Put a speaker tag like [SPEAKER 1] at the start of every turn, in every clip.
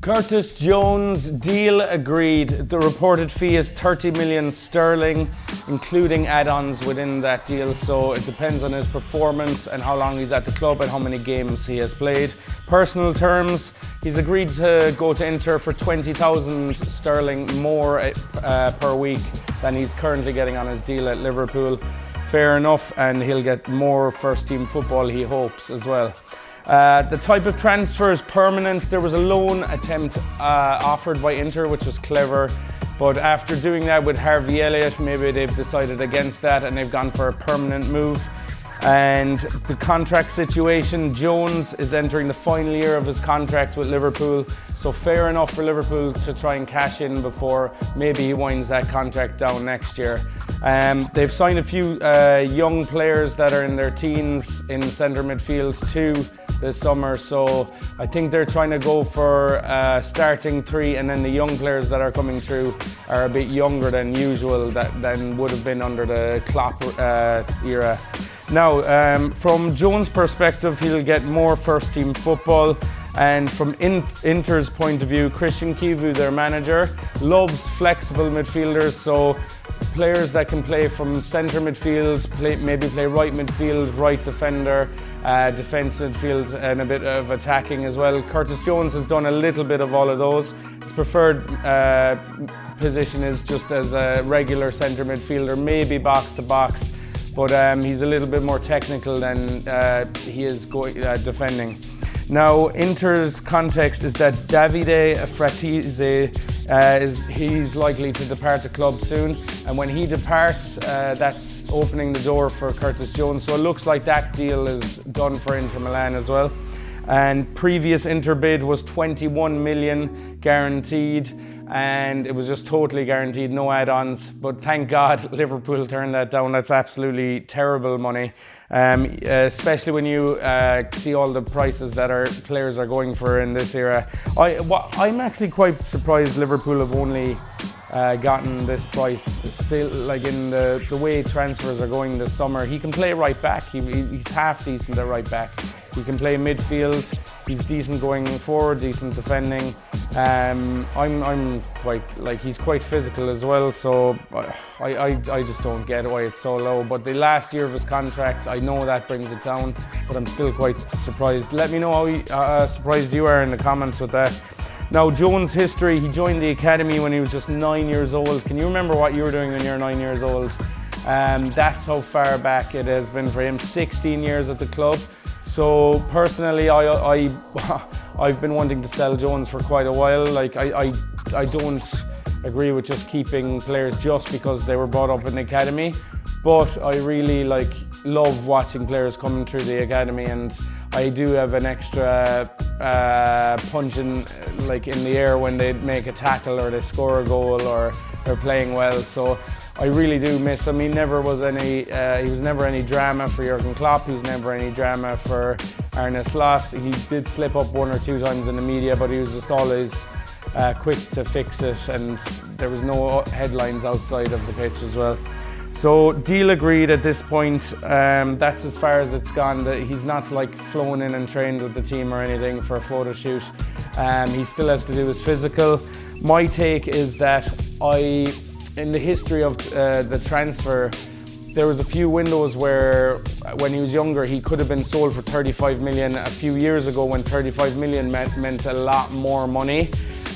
[SPEAKER 1] Curtis Jones, deal agreed. The reported fee is 30 million sterling, including add-ons within that deal, so it depends on his performance and how long he's at the club and how many games he has played. Personal terms, he's agreed to go to Inter for 20,000 sterling more per week than he's currently getting on his deal at Liverpool. Fair enough, and he'll get more first-team football, he hopes, as well. The type of transfer is permanent. There was a loan attempt offered by Inter, which was clever, but after doing that with Harvey Elliott, maybe they've decided against that and they've gone for a permanent move. And the contract situation, Jones is entering the final year of his contract with Liverpool, so fair enough for Liverpool to try and cash in before maybe he winds that contract down next year. They've signed a few young players that are in their teens in centre midfield too this summer, so I think they're trying to go for starting three, and then the young players that are coming through are a bit younger than usual than would have been under the Klopp era. Now, from Jones' perspective, he'll get more first-team football, and from Inter's point of view, Christian Kivu, their manager, loves flexible midfielders, so players that can play from centre midfield, maybe play right midfield, right defender, defence midfield, and a bit of attacking as well. Curtis Jones has done a little bit of all of those. His preferred position is just as a regular centre midfielder, maybe box to box, but he's a little bit more technical than he is defending. Now, Inter's context is that Davide Fratese he's likely to depart the club soon, and when he departs, that's opening the door for Curtis Jones. So it looks like that deal is done for Inter Milan as well. And previous Inter bid was 21 million guaranteed, and it was just totally guaranteed, no add-ons. But thank God Liverpool turned that down. That's absolutely terrible money, especially when you see all the prices that our players are going for in this era. I'm actually quite surprised Liverpool have only gotten this price. Still, like in the way transfers are going this summer, he can play right back. He's half decent at right back. He can play midfield. He's decent going forward, decent defending. I'm quite, like, he's quite physical as well, so I just don't get why it's so low. But the last year of his contract, I know that brings it down, but I'm still quite surprised. Let me know how surprised you are in the comments with that. Now, Jones' history, he joined the academy when he was just 9 years old. Can you remember what you were doing when you were 9 years old? That's how far back it has been for him, 16 years at the club. So personally, I've been wanting to sell Jones for quite a while. Like, I don't agree with just keeping players just because they were brought up in the academy, but I really love watching players coming through the academy, and I do have an extra punch in the air when they make a tackle or they score a goal or they're playing well. So I really do miss him. He was never any drama for Jurgen Klopp. He was never any drama for Arne Slot. He did slip up one or two times in the media, but he was just always quick to fix it, and there was no headlines outside of the pitch as well. So deal agreed at this point. That's as far as it's gone. He's not flown in and trained with the team or anything for a photo shoot. He still has to do his physical. My take is that in the history of the transfer, there was a few windows where when he was younger he could have been sold for 35 million a few years ago, when 35 million meant a lot more money.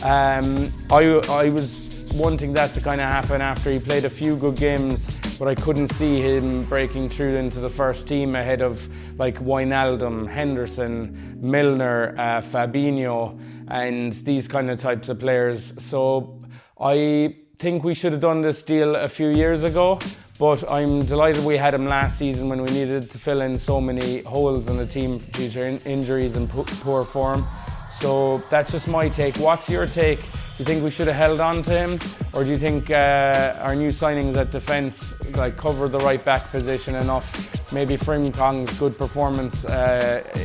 [SPEAKER 1] I was wanting that to kind of happen after he played a few good games, but I couldn't see him breaking through into the first team ahead of Wijnaldum, Henderson, Milner, Fabinho, and these kind of types of players. So I think we should have done this deal a few years ago, but I'm delighted we had him last season when we needed to fill in so many holes in the team due to injuries and poor form. So that's just my take. What's your take? Do you think we should have held on to him, or do you think our new signings at defence cover the right back position enough? Maybe Frimpong's good performance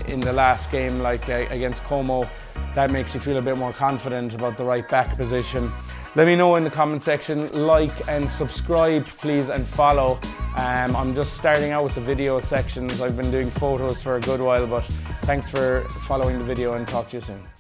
[SPEAKER 1] in the last game against Como, that makes you feel a bit more confident about the right back position. Let me know in the comment section. Like and subscribe, please, and follow. I'm just starting out with the video sections. I've been doing photos for a good while, but thanks for following the video, and talk to you soon.